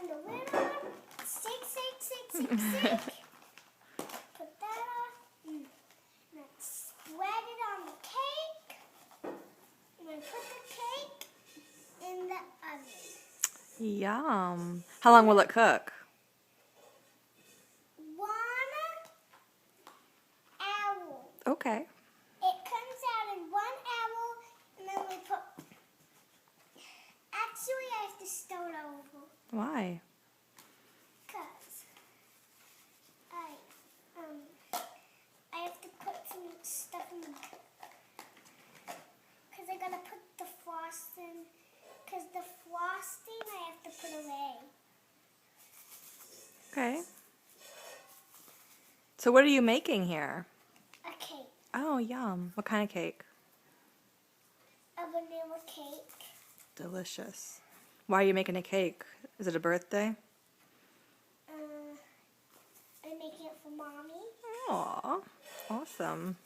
turn the lid on. Shake. Put that on. And then spread it on the cake. And then put the cake in the oven. Yum. How long will it cook? 1 hour. Okay. It comes out in 1 hour, and then we put. Actually, I have to start over. Why? Because I have to put some stuff in. Because I gotta put the frosting. Because the frosting I have to put away. Okay. So what are you making here? A cake. Oh, yum. What kind of cake? A vanilla cake. Delicious. Why are you making a cake? Is it a birthday? I'm making it for Mommy. Aw, awesome.